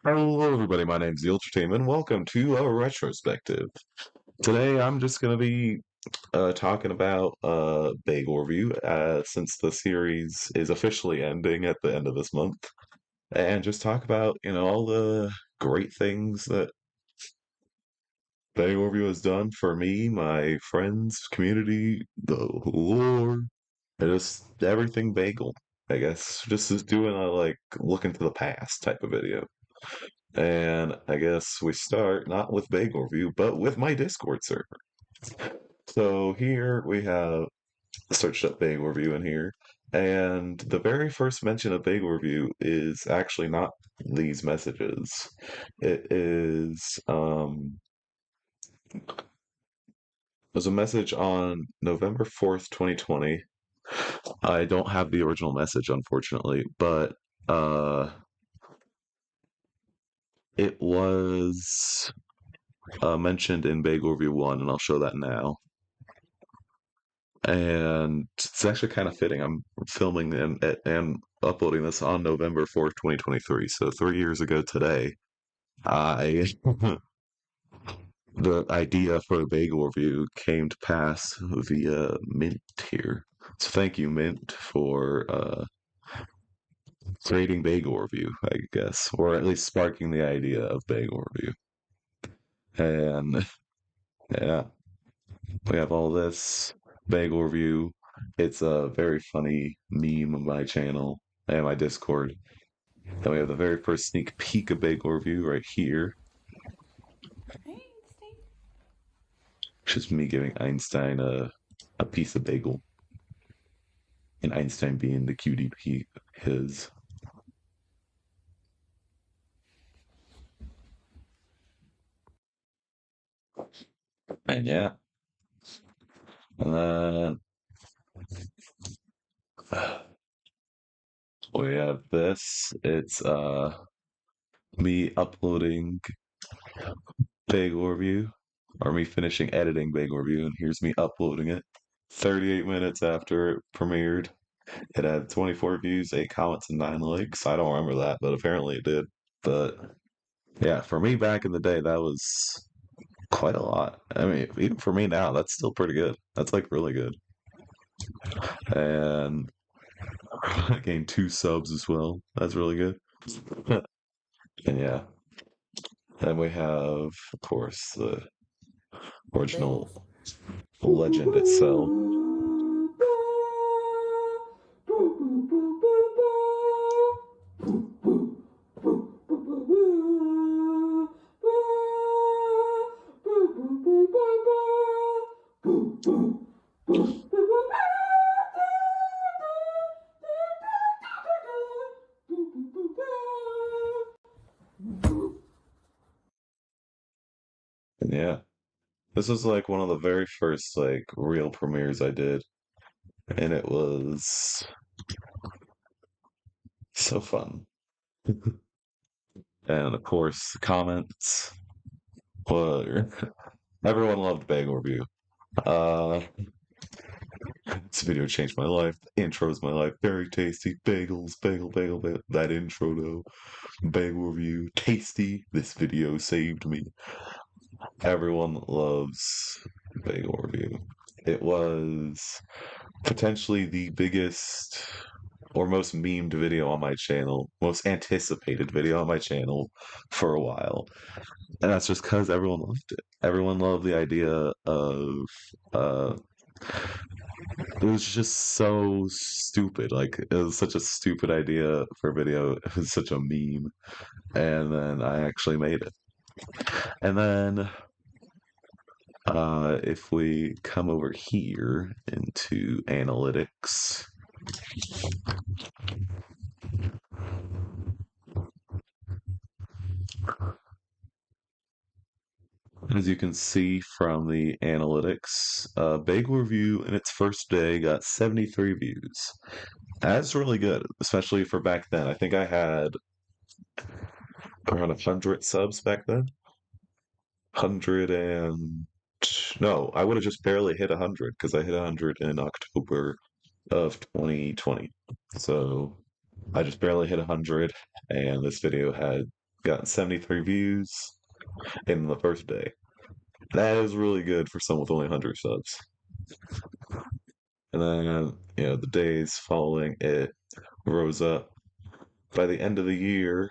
Hello, everybody. My name's TheUltraTeam, and welcome to a retrospective. Today, I'm just going to be talking about Bagel Review, since the series is officially ending at the end of this month, and just talk about all the great things that Bagel Review has done for me, my friends, community, the lore, and just everything Bagel. I guess just is doing a look into the past type of video. And I guess we start not with Bagel Review, but with my Discord server. So here we have searched up Bagel Review in here, and the very first mention of Bagel Review is actually not these messages. It is was a message on November 4th, 2020. I don't have the original message, unfortunately, but it was mentioned in Bagel Review 1, and I'll show that now. And it's actually kind of fitting. I'm filming and uploading this on November 4th, 2023. So 3 years ago today, I the idea for the bagel review came to pass via Mint here. So thank you, Mint, for creating bagel review, I guess, or at least sparking the idea of bagel review. And yeah, we have all this bagel review. It's a very funny meme of my channel and my Discord. Then we have the very first sneak peek of bagel review right here. Just me giving Einstein a piece of bagel. And Einstein being the QDP his. And yeah. And then we have this. It's me uploading bagel review. Or me finishing editing bagel review, and here's me uploading it. 38 minutes after it premiered. It had 24 views, 8 comments, and 9 likes. I don't remember that, but apparently it did. But yeah, for me back in the day, that was quite a lot. I mean, even for me now, that's still pretty good. That's like really good. And I gained 2 subs as well. That's really good. And yeah, then we have, of course, the original Bagels. legend itself. And yeah, this was like one of the very first like real premieres I did, and it was so fun. And of course, comments. Well, everyone loved Bagel Review. Uh, this video changed my life. The intro's my life. Very tasty. Bagels, bagel. That intro though. Bagel Review. Tasty. This video saved me. Everyone loves Bagel Review. It was potentially the biggest or most memed video on my channel, most anticipated video on my channel for a while. And that's just because everyone loved it. Everyone loved the idea of uh it was just so stupid. Like it was such a stupid idea for a video. It was such a meme. And then I actually made it. And then if we come over here into analytics, as you can see from the analytics, Bagel Review in its first day got 73 views. That's really good, especially for back then. I think I had around 100 subs back then. 100 and no, I would have just barely hit 100 because I hit 100 in October of 2020. So I just barely hit 100, and this video had Got 73 views in the first day. That is really good for someone with only 100 subs. And then, the days following it rose up. By the end of the year,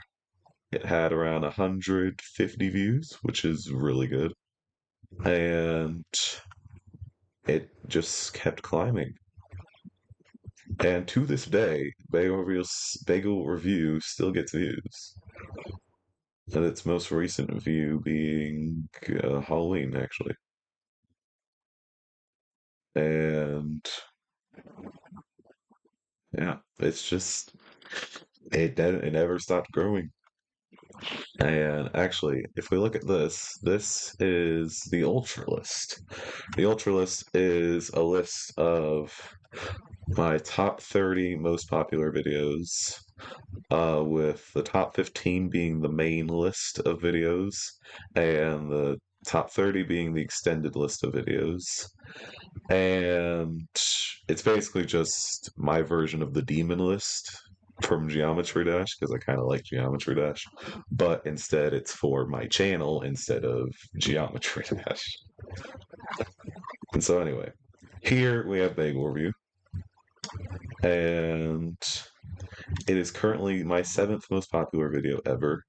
it had around 150 views, which is really good. And it just kept climbing. And to this day, Bagel Review still gets views. And its most recent view being Halloween, actually. And yeah, it's just it never stopped growing. And actually, if we look at this is the Ultra list. The Ultra list is a list of my top 30 most popular videos, with the top 15 being the main list of videos, and the top 30 being the extended list of videos. And it's basically just my version of the demon list from Geometry Dash because I kind of like Geometry Dash, but instead it's for my channel instead of Geometry Dash. And so, anyway, here we have Bagel Review, and it is currently my seventh most popular video ever,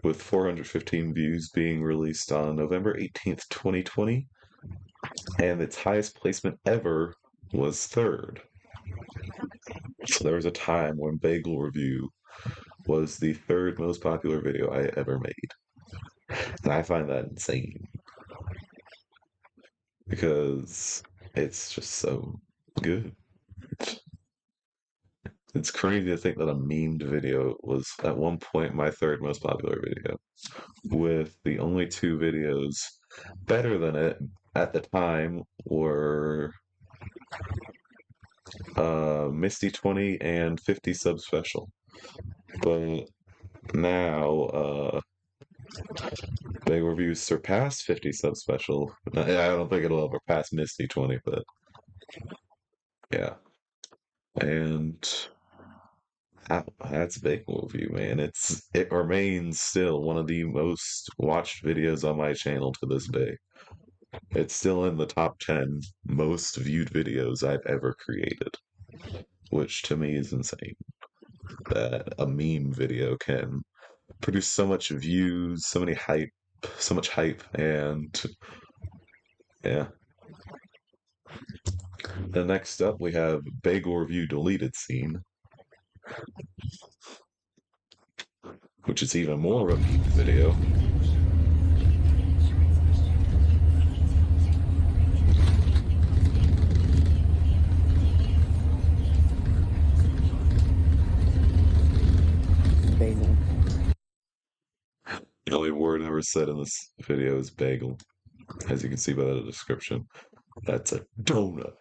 with 415 views being released on November 18th, 2020, and its highest placement ever was third. So there was a time when Bagel Review was the third most popular video I ever made. And I find that insane because it's just so good. It's crazy to think that a memed video was at one point my third most popular video, with the only two videos better than it at the time were Misty 20 and 50 sub special. But now Big Reviews surpassed 50 sub special. I don't think it'll ever pass Misty 20, but yeah. And that's Big Review, man. It remains still one of the most watched videos on my channel to this day. It's still in the top 10 most viewed videos I've ever created, which to me is insane. That a meme video can produce so much views, so much hype, and yeah. Then next up, we have Bagel Review Deleted Scene, which is even more of a meme video. Bagel. The only word ever said in this video is bagel, as you can see by the description. That's a donut.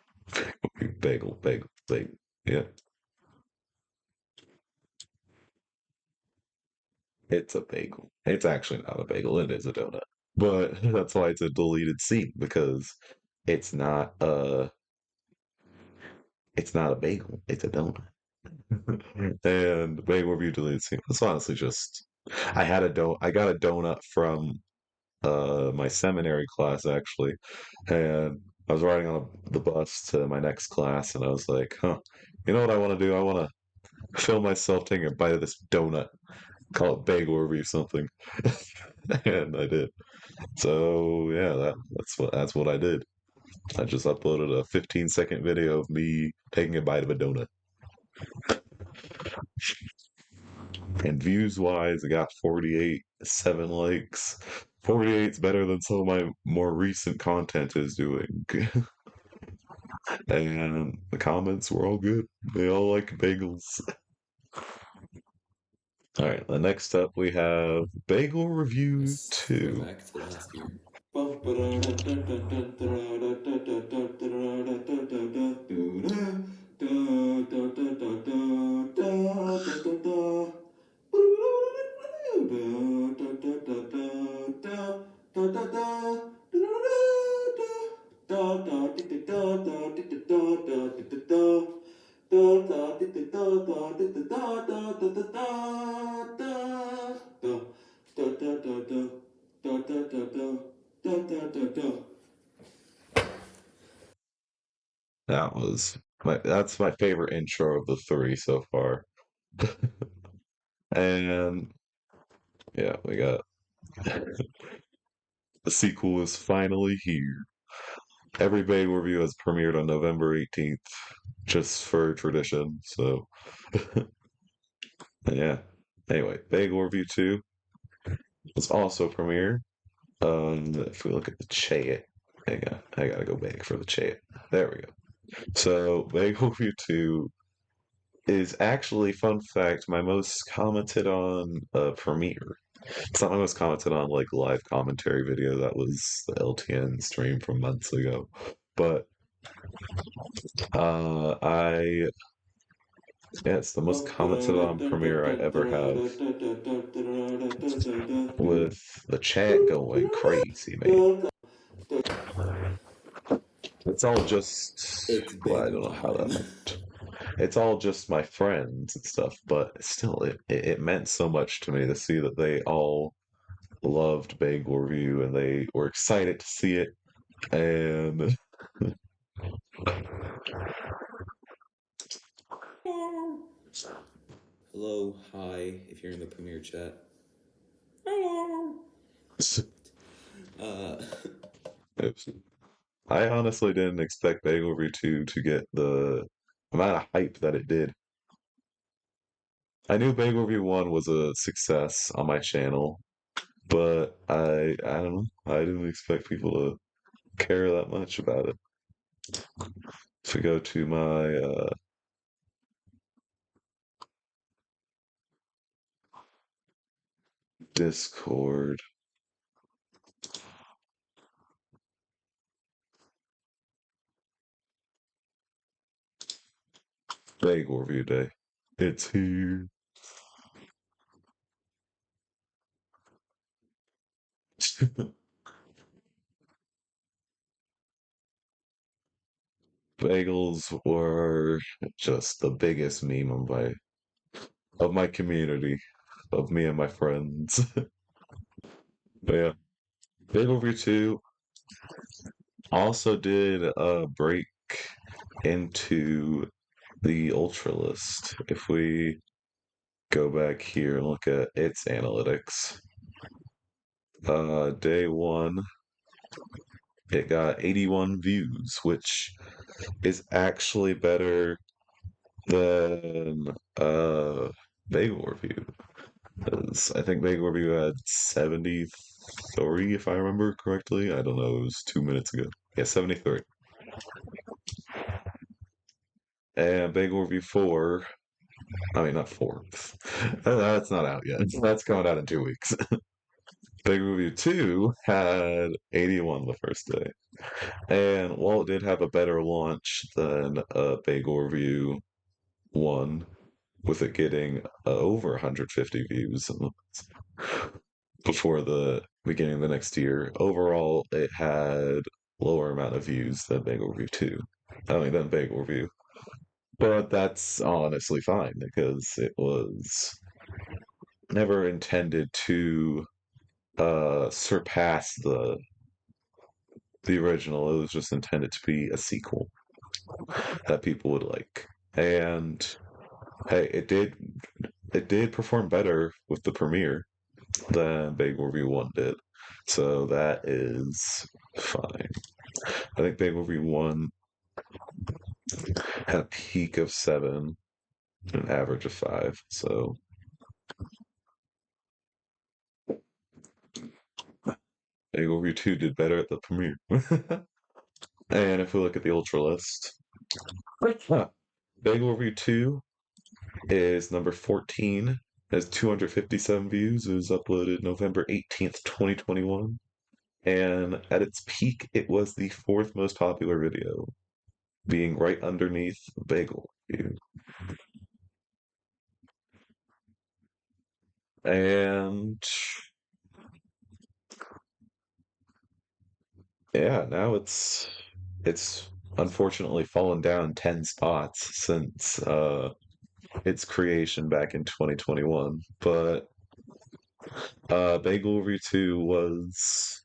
Bagel, bagel, bagel. Yeah, it's a bagel. It's actually not a bagel, it is a donut. But that's why it's a deleted scene, because it's not a it's not a bagel, it's a donut. And bagel review deleted scene. It's honestly just I got a donut from my seminary class actually, and I was riding on the bus to my next class, and I was like, huh, you know what I want to do? I want to film myself taking a bite of this donut, call it bagel review something, and I did. So yeah, that's what I did. I just uploaded a 15-second video of me taking a bite of a donut. And views wise, I got 48, 7 likes. 48's better than some of my more recent content is doing. And the comments were all good. They all like bagels. All right, the next up we have Bagel Review Let's throw 2. back to last year. that's my favorite intro of the three so far. And yeah, we got the sequel is finally here. Every Bagel review has premiered on November 18th, just for tradition. So yeah. Anyway, Bagel Review 2 was also premiered. If we look at the chat, I gotta go back for the chat. There we go. So Bagel Review 2 is actually, fun fact, my most commented on premiere. It's not my most commented on like live commentary video. That was the LTN stream from months ago. But I yeah, it's the most commented on premiere I ever have, with the chat going crazy, man. It's all just It's well, I bagel don't know how that time. meant. It's all just my friends and stuff, but still, it meant so much to me to see that they all loved Bagel Review and they were excited to see it. And Hello, hi, if you're in the premiere chat. Hello. Uh, oops. I honestly didn't expect Bagel Review 2 to get the amount of hype that it did. I knew Bagel Review 1 was a success on my channel, but I don't know. I didn't expect people to care that much about it. To go to my Discord, Bagel Review Day. It's here. Bagels were just the biggest meme of my community, of me and my friends. But yeah, Bagel Review 2 also did a break into the Ultra list. If we go back here and look at its analytics, day one, it got 81 views, which is actually better than Bagel Review. 'Cause I think Bagel Review had 73, if I remember correctly. I don't know, it was 2 minutes ago. Yeah, 73. And Bagel Review 4, I mean, not 4. That's not out yet. That's coming out in 2 weeks. Bagel Review 2 had 81 the first day. And while it did have a better launch than Bagel Review 1, with it getting over 150 views before the beginning of the next year, overall it had lower amount of views than Bagel Review 2. I mean, than Bagel Review. But that's honestly fine because it was never intended to surpass the original. It was just intended to be a sequel that people would like. And hey, it did perform better with the premiere than Bagel Review 1 did. So that is fine. I think Bagel Review 1 had a peak of 7, an average of 5. So Bagel Review 2 did better at the premiere. And if we look at the Ultra list, huh, Bagel Review 2 is number 14, has 257 views. It was uploaded November 18th, 2021. And at its peak, it was the fourth most popular video, being right underneath Bagel Review. And yeah, now it's unfortunately fallen down 10 spots since its creation back in 2021. But Bagel Review 2 was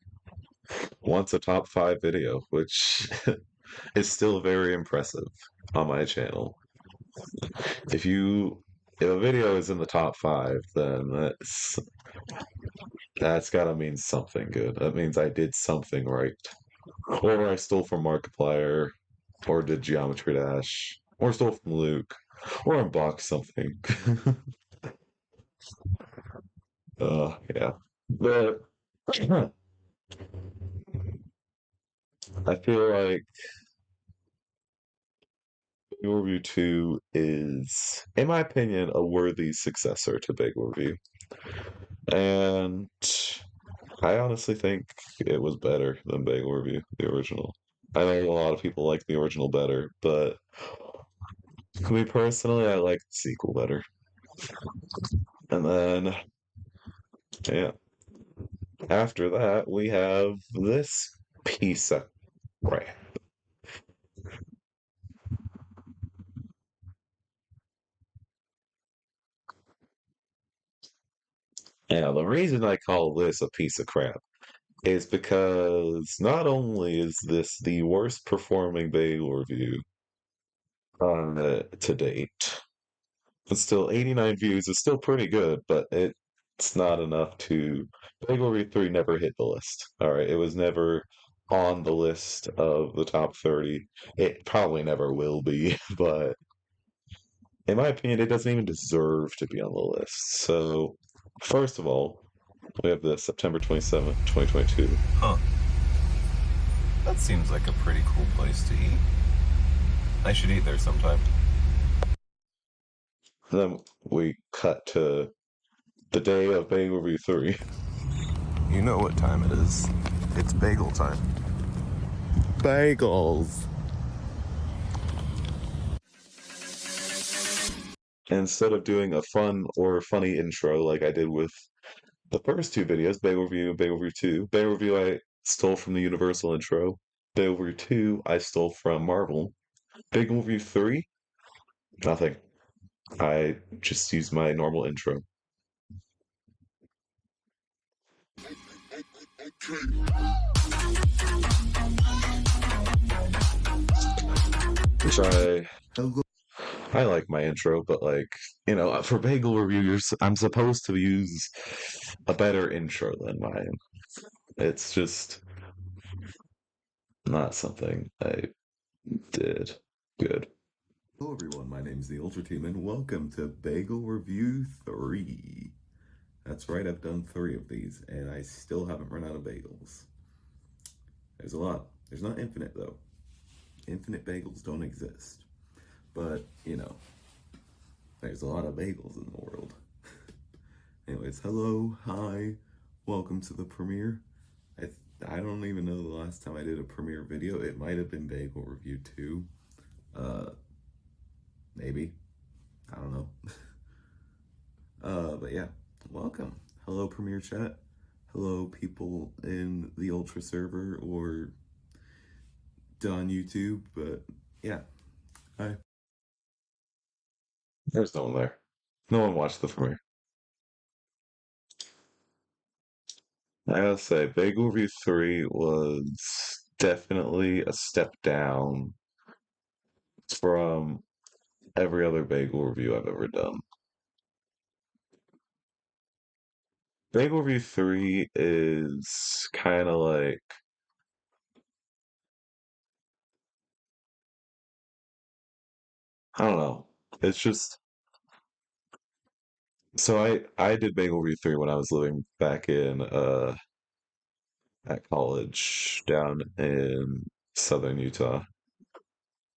once a top 5 video, which is still very impressive on my channel. If you if a video is in the top five, then that's gotta mean something good. That means I did something right. Or I stole from Markiplier, or did Geometry Dash, or stole from Luke, or unboxed something. Yeah. But I feel like Bagel Review 2 is, in my opinion, a worthy successor to Bagel Review. And I honestly think it was better than Bagel Review, the original. I know a lot of people like the original better, but me personally, I like the sequel better. And then, yeah, after that, we have this piece of crap. Now, the reason I call this a piece of crap is because not only is this the worst performing Bagel review to date, but still 89 views is still pretty good, but it's not enough to. Bagel Review 3 never hit the list. All right, it was never on the list of the top 30. It probably never will be, but in my opinion, it doesn't even deserve to be on the list. So, first of all, we have the September 27th, 2022. Huh. That seems like a pretty cool place to eat. I should eat there sometime. Then we cut to the day of Bagel Review 3. You know what time it is. It's bagel time. Bagels! Instead of doing a fun or funny intro like I did with the first two videos, Bagel Review and Bagel Review 2, Bagel Review I stole from the Universal intro. Bagel Review 2 I stole from Marvel. Bagel Review 3, nothing. I just used my normal intro. Which I like my intro, but like, for Bagel Review, I'm supposed to use a better intro than mine. It's just not something I did good. Hello everyone, my name's TheUltraTeam and welcome to Bagel Review 3. That's right, I've done 3 of these and I still haven't run out of bagels. There's a lot. There's not infinite though. Infinite bagels don't exist. But, there's a lot of bagels in the world. Anyways, hello, hi, welcome to the premiere. I don't even know the last time I did a premiere video. It might have been Bagel Review 2. Maybe. I don't know. But yeah, welcome. Hello, Premiere Chat. Hello, people in the Ultra server or on YouTube. But yeah, hi. There's no one there. No one watched the premiere. I gotta say, Bagel Review 3 was definitely a step down from every other bagel review I've ever done. Bagel Review 3 is kind of like, I don't know. It's just, so I did Bagel Review 3 when I was living back in at college down in southern Utah.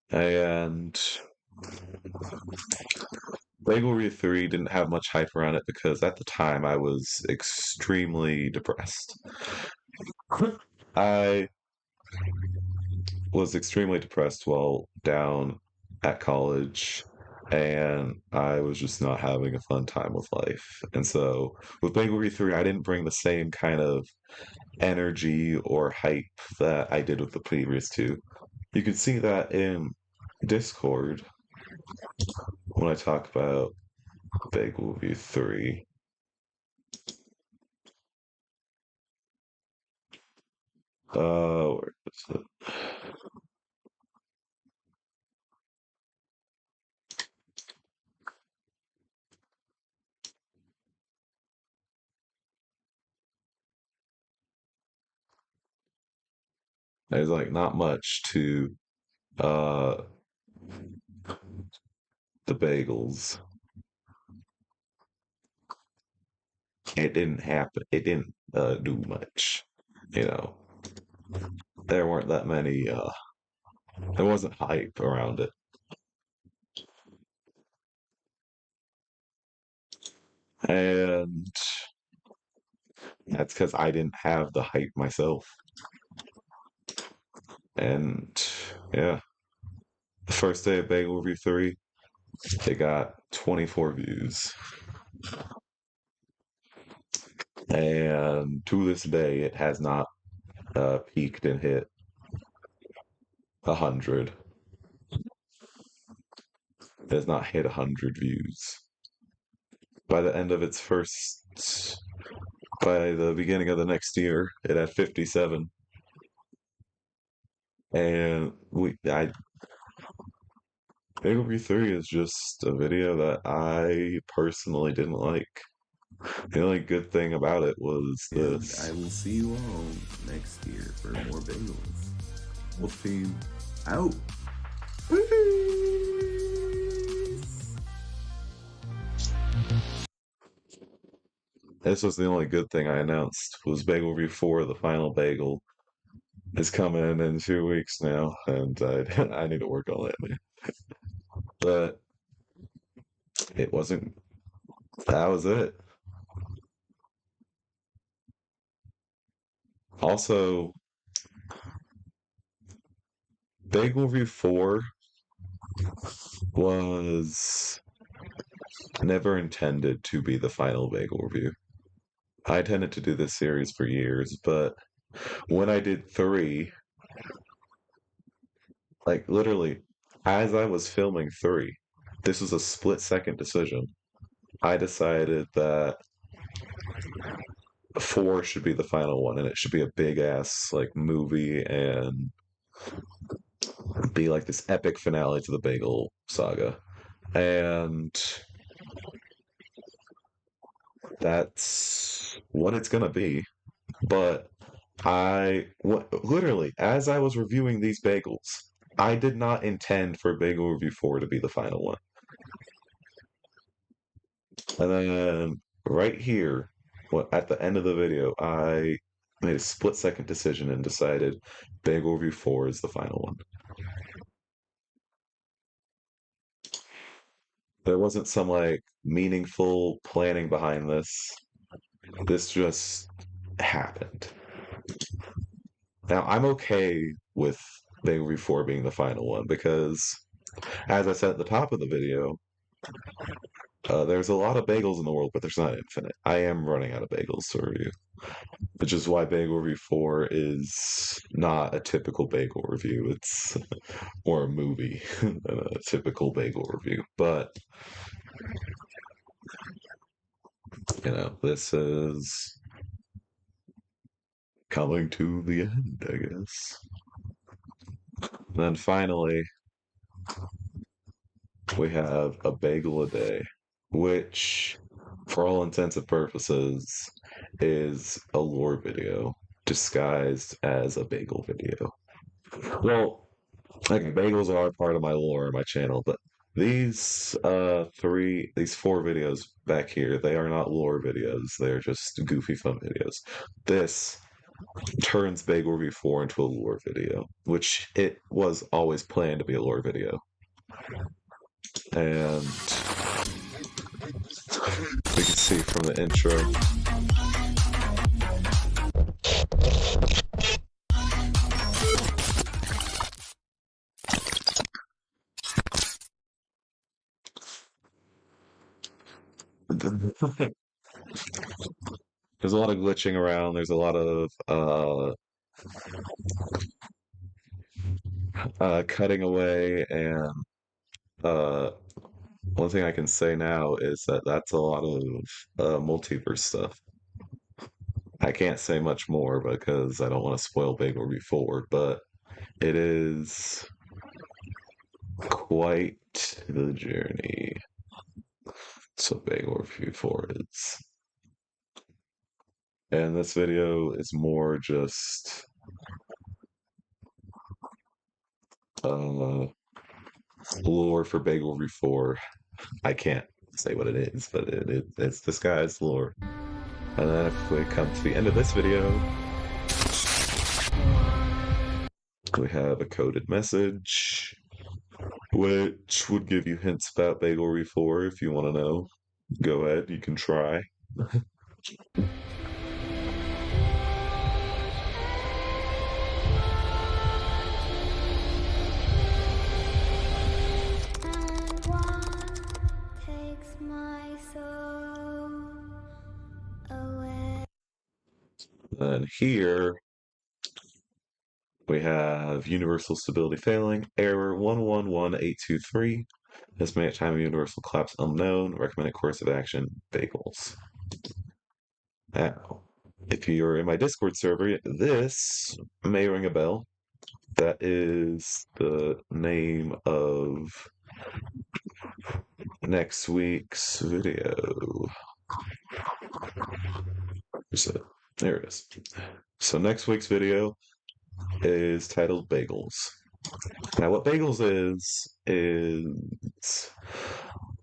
And Bagel Review 3 didn't have much hype around it because at the time I was extremely depressed. I was extremely depressed while down at college, and I was just not having a fun time with life. And so with Bagel Review 3, I didn't bring the same kind of energy or hype that I did with the previous two. You can see that in Discord when I talk about Bagel Review 3. Where is it? There's like not much to uh the bagels. It didn't happen. It didn't do much. You know, there weren't that many. There wasn't hype around it, and that's because I didn't have the hype myself. And yeah, the first day of Bagel Review 3, it got 24 views. And to this day, it has not peaked and hit 100. It has not hit 100 views. By the end of its first, by the beginning of the next year, it had 57. And Bagel Review 3 is just a video that I personally didn't like. The only good thing about it was And this. I will see you all next year for more bagels. Wolf Team out. Peace. This was the only good thing I announced was Bagel Review 4, the final bagel, is coming in 2 weeks now, and I need to work on that, man. But it wasn't. That was it. Also, Bagel Review 4 was never intended to be the final bagel review. I intended to do this series for years, but when I did 3, like literally, as I was filming 3, this was a split-second decision. I decided that 4 should be the final one, and it should be a big ass like movie and be like this epic finale to the Bagel saga. And that's what it's gonna be. But literally, as I was reviewing these bagels, I did not intend for Bagel Review 4 to be the final one. And then right here, at the end of the video, I made a split second decision and decided Bagel Review 4 is the final one. There wasn't some like meaningful planning behind this. This just happened. Now, I'm okay with Bagel Review 4 being the final one because, as I said at the top of the video, there's a lot of bagels in the world, but there's not infinite. I am running out of bagels to review, which is why Bagel Review 4 is not a typical bagel review. It's more a movie than a typical bagel review. But, this is coming to the end, I guess. And then finally, we have a bagel a day, which, for all intents and purposes, is a lore video disguised as a bagel video. Well, like bagels are part of my lore on my channel, but these 4 videos back here, they are not lore videos. They're just goofy fun videos. This turns Bagel Review 4 into a lore video, which it was always planned to be a lore video. And we can see from the intro. There's a lot of glitching around. There's a lot of cutting away, and uh, one thing I can say now is that that's a lot of multiverse stuff. I can't say much more because I don't want to spoil Bagel Review 4, but it is quite the journey. So Bagel Review 4 is. And this video is more just lore for Bagel Review 4. I can't say what it is, but it's disguised lore. And then if we come to the end of this video, we have a coded message, which would give you hints about Bagel Review 4 if you want to know. Go ahead, you can try. Then here we have universal stability failing, error 111823. Estimated time of universal collapse unknown, recommended course of action, bagels. Now, if you're in my Discord server, this may ring a bell. That is the name of next week's video. There it is. So next week's video is titled Bagels. Now, what Bagels is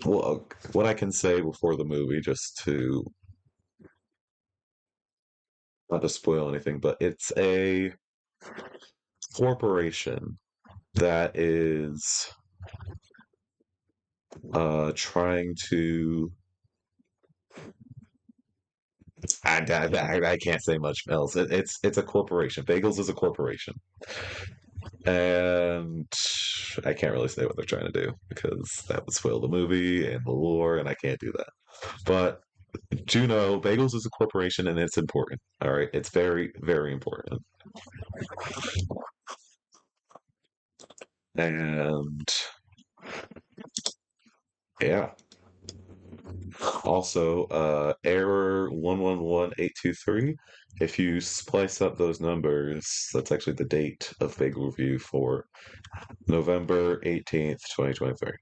well, what I can say before the movie, just to not to spoil anything, but it's a corporation that is trying to. I can't say much else. It's a corporation. Bagels is a corporation, and I can't really say what they're trying to do because that would spoil the movie and the lore, and I can't do that. But Juno, Bagels is a corporation, and it's important. All right, it's very, very important. And yeah. Also, error 111823. If you splice up those numbers, that's actually the date of Bagel Review for November 18th, 2023.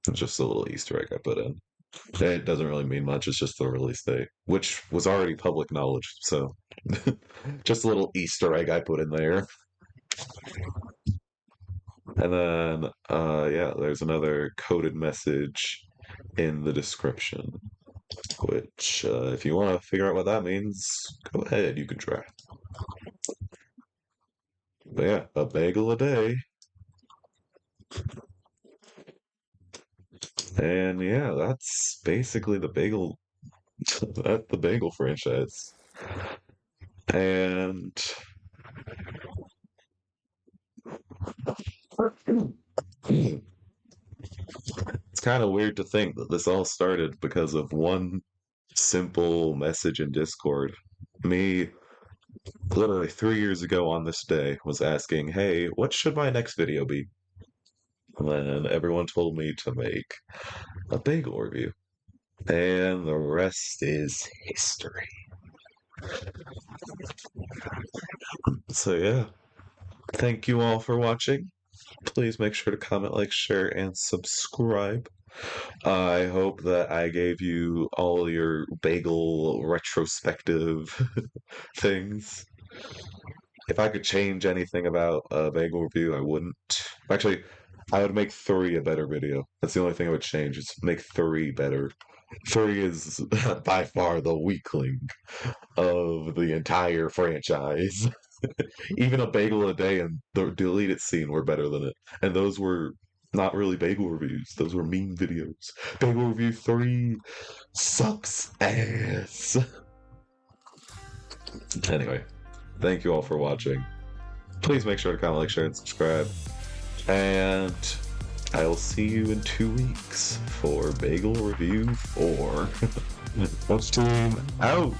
It's just a little Easter egg I put in. It doesn't really mean much, it's just the release date, which was already public knowledge, so just a little Easter egg I put in there. And then, yeah, there's another coded message in the description, which, if you want to figure out what that means, go ahead, you can try. But yeah, a bagel a day. And yeah, that's basically the bagel, that's the bagel franchise. And it's kind of weird to think that this all started because of one simple message in Discord. Me, literally 3 years ago on this day, was asking, hey, what should my next video be? And then everyone told me to make a bagel review. And the rest is history. So yeah, thank you all for watching. Please make sure to comment, like, share, and subscribe. I hope that I gave you all your bagel retrospective things. If I could change anything about a bagel review, I wouldn't. Actually, I would make 3 a better video. That's the only thing I would change, is make 3 better. 3 is by far the weakling of the entire franchise. Even a bagel a day and the deleted scene were better than it. And those were not really bagel reviews. Those were meme videos. Bagel Review 3 sucks ass. Anyway, thank you all for watching. Please make sure to comment, like, share, and subscribe. And I will see you in 2 weeks for Bagel Review 4. TheUltraTeam out!